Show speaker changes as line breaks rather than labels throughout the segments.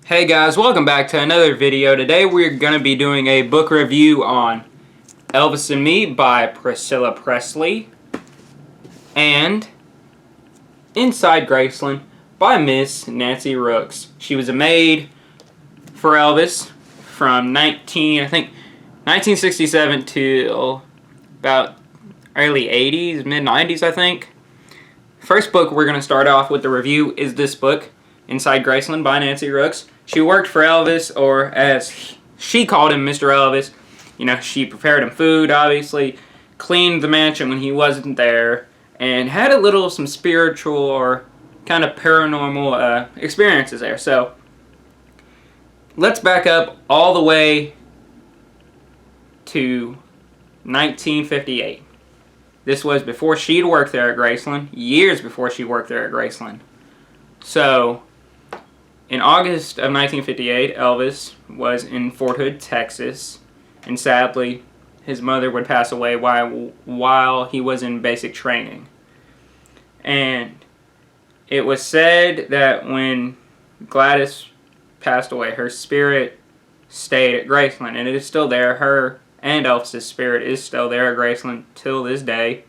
Hey guys, welcome back to another video. Today we're going to be doing a book review on Elvis and Me by Priscilla Presley and Inside Graceland by Miss Nancy Rooks. She was a maid for Elvis from 1967 till about early 80s, mid 90s I think. First book we're going to start off with the review is this book, Inside Graceland by Nancy Rooks. She worked for Elvis, or as she called him, Mr. Elvis. You know, she prepared him food, obviously, cleaned the mansion when he wasn't there, and had some spiritual or kind of paranormal experiences there. So, let's back up all the way to 1958. This was before she'd worked there at Graceland, years before she worked there at Graceland. So, in August of 1958, Elvis was in Fort Hood, Texas, and sadly, his mother would pass away while he was in basic training. And it was said that when Gladys passed away, her spirit stayed at Graceland, and it is still there. Her and Elvis's spirit is still there at Graceland till this day.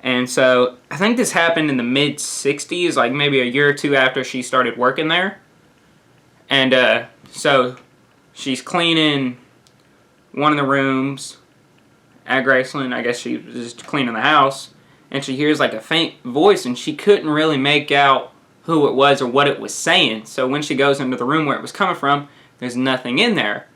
And so, I think this happened in the mid-60s, like maybe a year or two after she started working there. And so, she's cleaning one of the rooms at Graceland. I guess she was just cleaning the house. And she hears like a faint voice, and she couldn't really make out who it was or what it was saying. So when she goes into the room where it was coming from, there's nothing in there.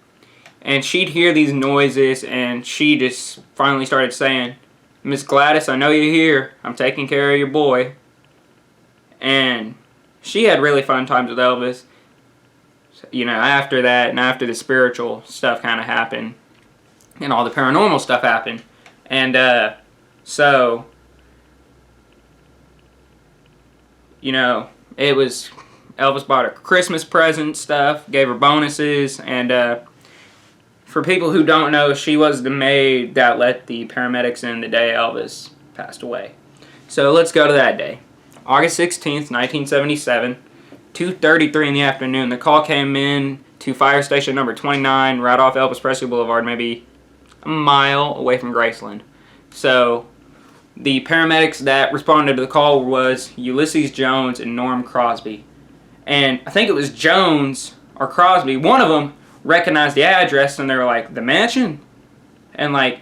And she'd hear these noises, and she just finally started saying, "Miss Gladys, I know you're here. I'm taking care of your boy." And she had really fun times with Elvis. You know, after that, and after the spiritual stuff kind of happened, and all the paranormal stuff happened. And so, you know, it was, Elvis bought her Christmas present stuff, gave her bonuses, and for people who don't know, she was the maid that let the paramedics in the day Elvis passed away. So let's go to that day. August 16th, 1977, 2:33 in the afternoon. The call came in to fire station number 29, right off Elvis Presley Boulevard, maybe a mile away from Graceland. So the paramedics that responded to the call was Ulysses Jones and Norm Crosby. And I think it was Jones or Crosby. One of them recognized the address, and they were like, "The mansion?" And like,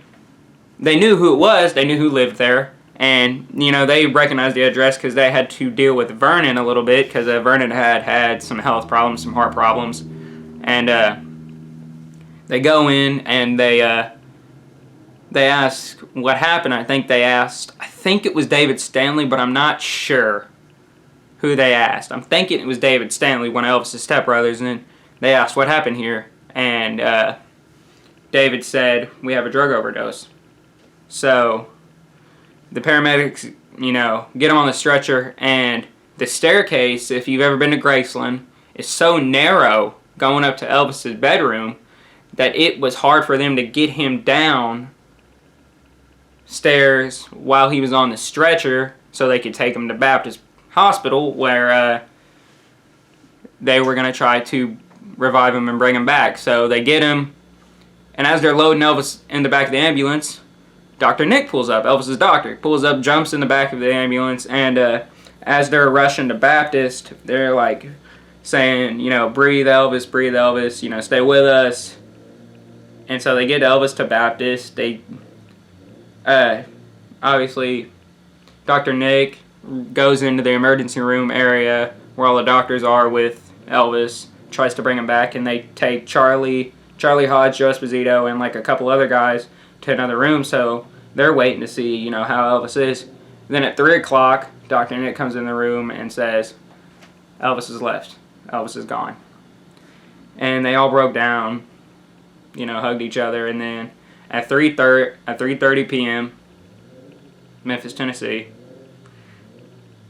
they knew who it was, they knew who lived there, and you know, they recognized the address because they had to deal with Vernon a little bit, because Vernon had some health problems, some heart problems. And they go in and they ask what happened. I think it was David Stanley, but I'm not sure who they asked. I'm thinking it was David Stanley, one of Elvis' stepbrothers, and then they asked what happened here, and David said, "We have a drug overdose." So the paramedics, you know, get him on the stretcher, and the staircase, if you've ever been to Graceland, is so narrow going up to Elvis's bedroom that it was hard for them to get him down stairs while he was on the stretcher so they could take him to Baptist Hospital, where they were going to try to revive him and bring him back. So they get him, and as they're loading Elvis in the back of the ambulance, Dr. Nick pulls up, Elvis's doctor, pulls up, jumps in the back of the ambulance, and as they're rushing to Baptist, they're like saying, you know, breathe Elvis, you know, stay with us. And so they get Elvis to Baptist. They, obviously, Dr. Nick goes into the emergency room area where all the doctors are with Elvis, tries to bring him back, and they take Charlie Hodge, Joe Esposito, and like a couple other guys to another room, so they're waiting to see, you know, how Elvis is. Then at 3 o'clock, Dr. Nick comes in the room and says, "Elvis has left. Elvis is gone." And they all broke down, you know, hugged each other, and then at 3:30 p.m., Memphis, Tennessee,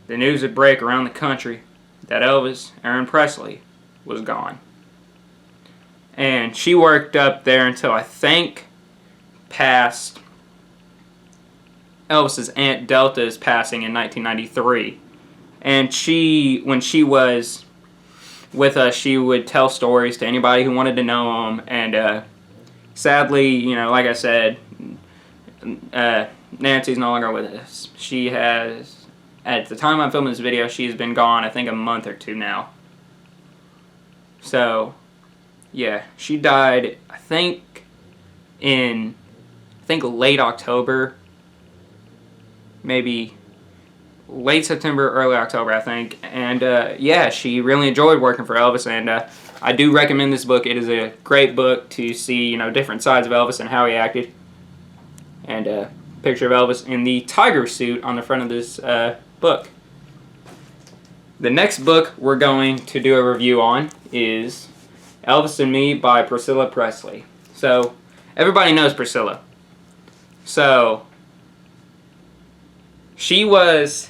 the news would break around the country that Elvis Aaron Presley was gone. And she worked up there until I think past Elvis's Aunt Delta's passing in 1993. And when she was with us, she would tell stories to anybody who wanted to know them. And sadly, you know, like I said, Nancy's no longer with us. She has, at the time I'm filming this video, she's been gone, I think, a month or two now. So, yeah, she died, I think, in, late October, maybe late September, early October, I think. And, yeah, she really enjoyed working for Elvis, and I do recommend this book. It is a great book to see, you know, different sides of Elvis and how he acted. And a picture of Elvis in the tiger suit on the front of this book. The next book we're going to do a review on is Elvis and Me by Priscilla Presley. So, everybody knows Priscilla. So, she was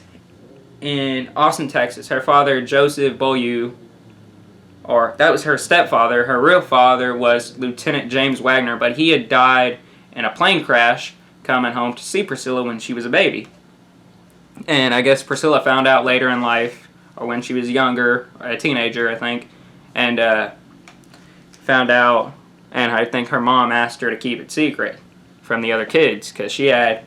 in Austin, Texas. Her father, Joseph Beaulieu, or that was her stepfather. Her real father was Lieutenant James Wagner, but he had died in a plane crash coming home to see Priscilla when she was a baby. And I guess Priscilla found out later in life, or when she was younger, a teenager, I think, and found out, and I think her mom asked her to keep it secret from the other kids, because she had,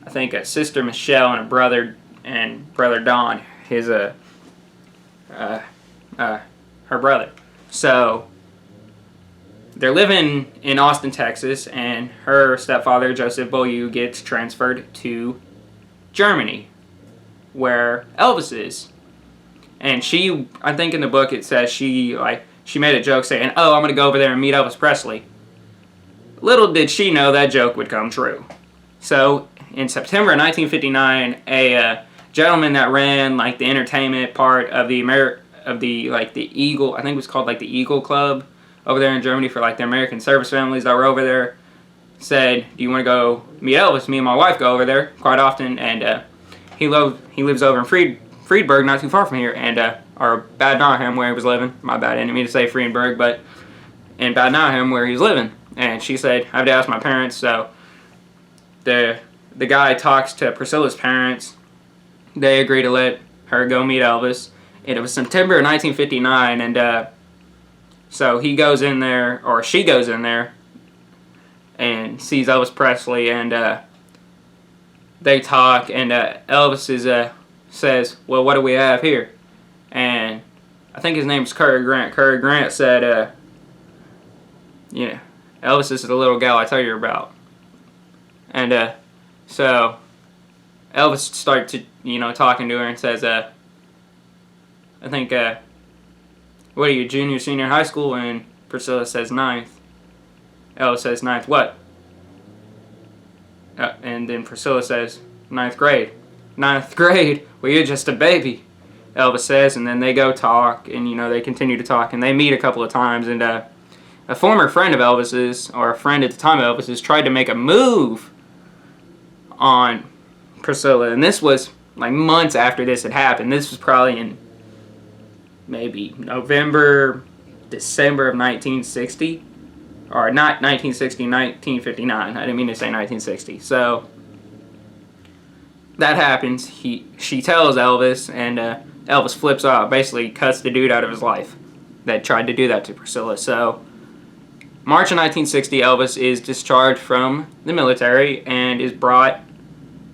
I think, a sister Michelle and a brother Don, his her brother. So they're living in Austin, Texas, and her stepfather, Joseph Beaulieu, gets transferred to Germany, where Elvis is. And she, I think in the book it says she made a joke saying, "Oh, I'm going to go over there and meet Elvis Presley." Little did she know that joke would come true. So, in September of 1959, a gentleman that ran like the entertainment part of the Eagle, I think it was called like the Eagle Club over there in Germany for like the American service families that were over there, said, "Do you want to go meet Elvis?" Me and my wife go over there quite often, and he lives over in Friedberg, not too far from here, and or Bad Nauheim, where he was living. My bad, I didn't mean to say Friedberg, but in Bad Nauheim, where he's living. And she said, "I have to ask my parents." So the guy talks to Priscilla's parents. They agree to let her go meet Elvis. And it was September of 1959, and so he goes in there, or she goes in there, and sees Elvis Presley, and they talk, and Elvis says, "Well, what do we have here?" And I think his name's Curry Grant. Curry Grant said, "Yeah, Elvis is the little gal I tell you about." And so Elvis starts to, talking to her and says, "I think, what are you, junior, senior high school?" And Priscilla says, "Ninth." Elvis says, "Ninth what?" And then Priscilla says, "Ninth grade." "Ninth grade? Well, you're just a baby," Elvis says, and then they go talk, and, they continue to talk, and they meet a couple of times, and a former friend of Elvis's, or a friend at the time of Elvis's, tried to make a move on Priscilla, and this was, like, months after this had happened. This was probably in maybe November, December of 1960, or not 1960, 1959. I didn't mean to say 1960. So that happens. She tells Elvis, and Elvis flips out, basically cuts the dude out of his life that tried to do that to Priscilla. So March of 1960, Elvis is discharged from the military and is brought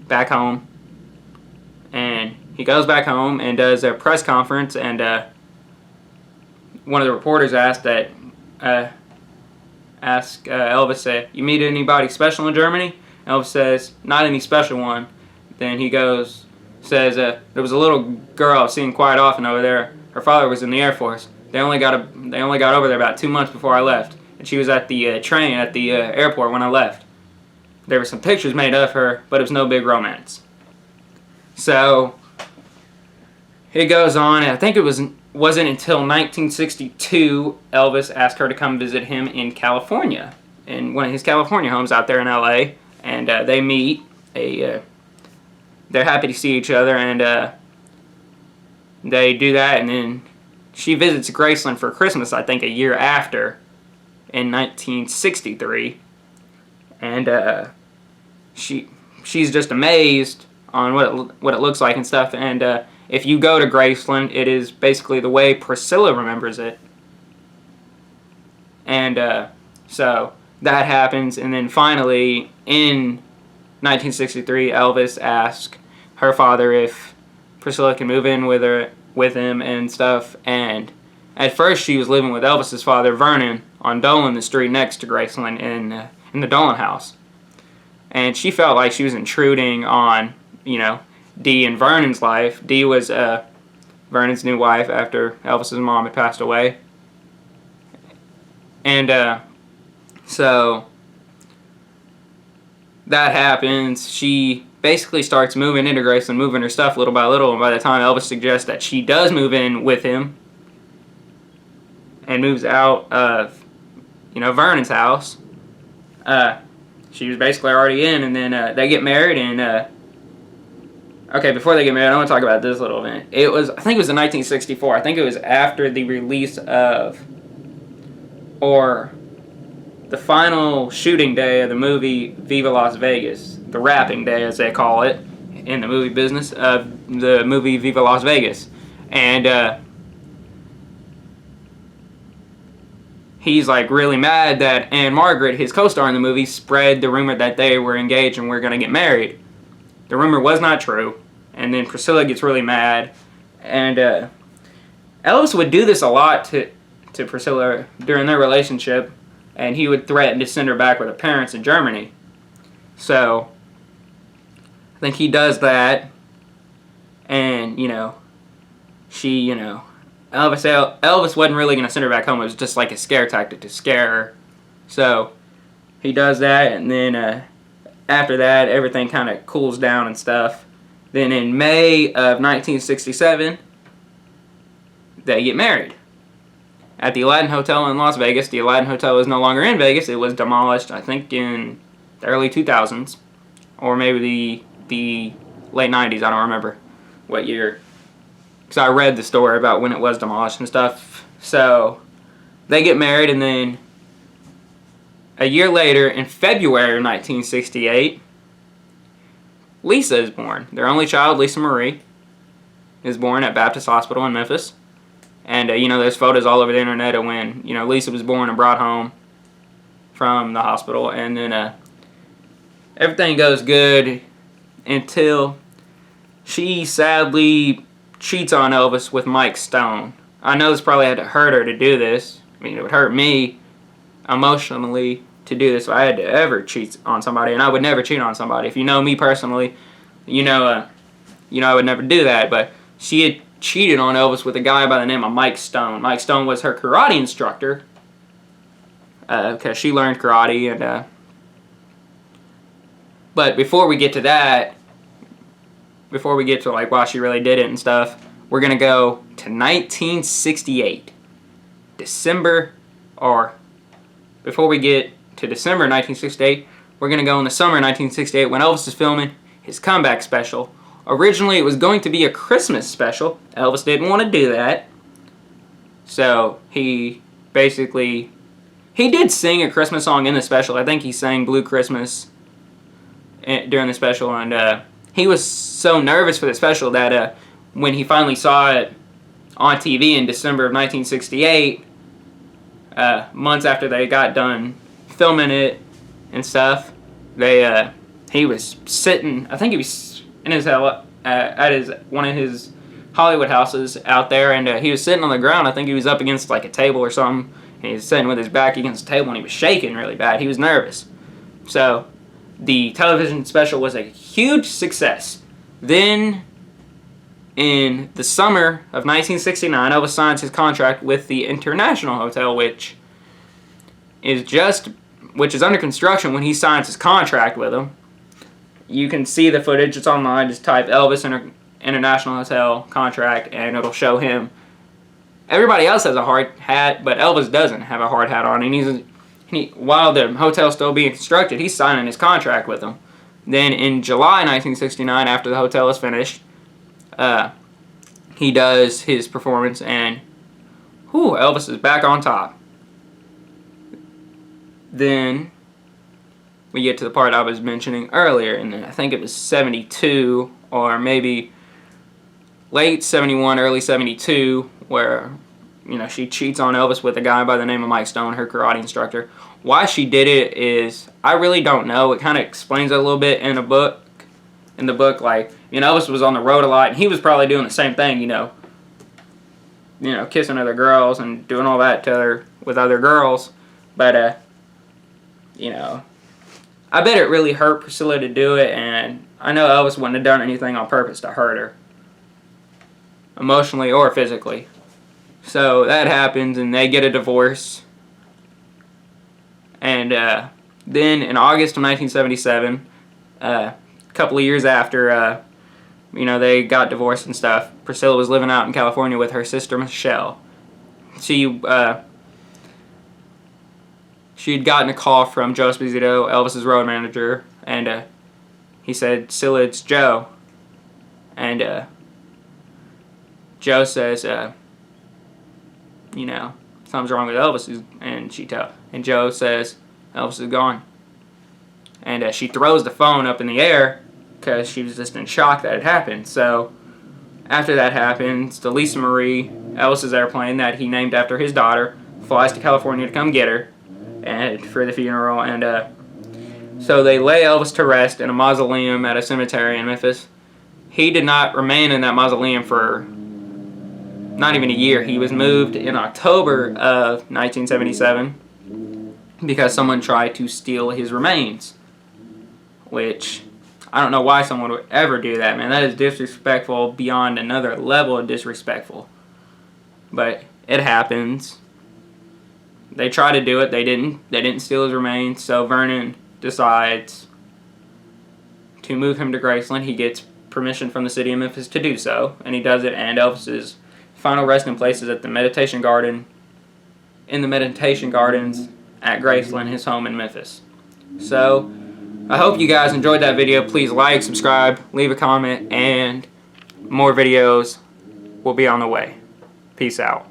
back home. And he goes back home and does a press conference, and one of the reporters asked Elvis, "You meet anybody special in Germany?" Elvis says, "Not any special one." Then he says, "There was a little girl I've seen quite often over there. Her father was in the Air Force. They only got over there about 2 months before I left, and she was at the train at the airport when I left. There were some pictures made of her, but it was no big romance." So it goes on, and I think it wasn't until 1962 Elvis asked her to come visit him in California, in one of his California homes out there in LA, and they meet. They're happy to see each other, and they do that, and then she visits Graceland for Christmas, I think a year after, in 1963, and she's just amazed on what it looks like and stuff, and if you go to Graceland, it is basically the way Priscilla remembers it. And so that happens, and then finally in 1963, Elvis asked her father if Priscilla can move in with him and stuff. And at first, she was living with Elvis's father, Vernon, on Dolan, the street next to Graceland, in the Dolan house. And she felt like she was intruding on, Dee and Vernon's life. Dee was Vernon's new wife after Elvis's mom had passed away. And so that happens. She basically starts moving into Graceland, moving her stuff little by little. And by the time Elvis suggests that she does move in with him and moves out of, Vernon's house, she was basically already in. And then they get married. And okay, before they get married, I want to talk about this little event. I think it was in 1964. I think it was after the release of, or the final shooting day of the movie Viva Las Vegas, the wrapping day as they call it in the movie business, of the movie Viva Las Vegas. And he's like really mad that Anne Margaret, his co-star in the movie, spread the rumor that they were engaged and were going to get married. The rumor was not true. And then Priscilla gets really mad. And Elvis would do this a lot to Priscilla during their relationship. And he would threaten to send her back with her parents in Germany. So I think he does that. And, Elvis wasn't really going to send her back home. It was just like a scare tactic to scare her. So he does that. And then after that, everything kind of cools down and stuff. Then in May of 1967, they get married at the Aladdin Hotel in Las Vegas. The Aladdin Hotel is no longer in Vegas. It was demolished, I think, in the early 2000s. Or maybe the late 90s. I don't remember what year. Because I read the story about when it was demolished and stuff. So they get married, and then a year later, in February of 1968, Lisa is born. Their only child, Lisa Marie, is born at Baptist Hospital in Memphis. And, there's photos all over the internet of when, Lisa was born and brought home from the hospital. And then everything goes good until she sadly cheats on Elvis with Mike Stone. I know this probably had to hurt her to do this. I mean, it would hurt me emotionally to do this if I had to ever cheat on somebody. And I would never cheat on somebody. If you know me personally, I would never do that. But she had cheated on Elvis with a guy by the name of Mike Stone. Mike Stone was her karate instructor because she learned karate. And but before we get to that, before we get to like why she really did it and stuff, we're gonna go to 1968, before we get to December 1968, we're gonna go in the summer 1968 when Elvis is filming his comeback special. Originally, it was going to be a Christmas special. Elvis didn't want to do that. So, he did sing a Christmas song in the special. I think he sang Blue Christmas during the special. And he was so nervous for the special that when he finally saw it on TV in December of 1968, months after they got done filming it and stuff, he was sitting, I think he was in his at one of his Hollywood houses out there, and he was sitting on the ground. I think he was up against like a table or something, and he was sitting with his back against the table, and he was shaking really bad. He was nervous. So the television special was a huge success. Then in the summer of 1969, Elvis signs his contract with the International Hotel, which is under construction when he signs his contract with them. You can see the footage. It's online. Just type Elvis International Hotel contract, and it'll show him. Everybody else has a hard hat, but Elvis doesn't have a hard hat on. And while the hotel's still being constructed, he's signing his contract with them. Then in July 1969, after the hotel is finished, he does his performance, and Elvis is back on top. Then we get to the part I was mentioning earlier, and I think it was 72, or maybe late 71, early 72, where, you know, she cheats on Elvis with a guy by the name of Mike Stone, her karate instructor. Why she did it is, I really don't know. It kind of explains it a little bit in a book. In the book, like, you know, Elvis was on the road a lot, and he was probably doing the same thing, you know, kissing other girls and doing all that with other girls. But, you know, I bet it really hurt Priscilla to do it, and I know Elvis wouldn't have done anything on purpose to hurt her, emotionally or physically. So that happens, and they get a divorce. And then in August of 1977, a couple of years after, you know, they got divorced and stuff, Priscilla was living out in California with her sister Michelle. She'd gotten a call from Joe Esposito, Elvis's road manager, and he said, "Scylla, it's Joe." And Joe says, you know, something's wrong with Elvis, and Joe says, "Elvis is gone." And she throws the phone up in the air because she was just in shock that it happened. So after that happens, the Lisa Marie, Elvis's airplane that he named after his daughter, flies to California to come get her and for the funeral. And so they lay Elvis to rest in a mausoleum at a cemetery in Memphis. He did not remain in that mausoleum for not even a year. He was moved in October of 1977 because someone tried to steal his remains, which I don't know why someone would ever do that, man. That is disrespectful beyond another level of disrespectful. But it happens. They try to do it. They didn't steal his remains. So Vernon decides to move him to Graceland. He gets permission from the city of Memphis to do so, and he does it. And Elvis's final resting place is at the meditation garden, in the meditation gardens at Graceland, his home in Memphis. So I hope you guys enjoyed that video. Please like, subscribe, leave a comment, and more videos will be on the way. Peace out.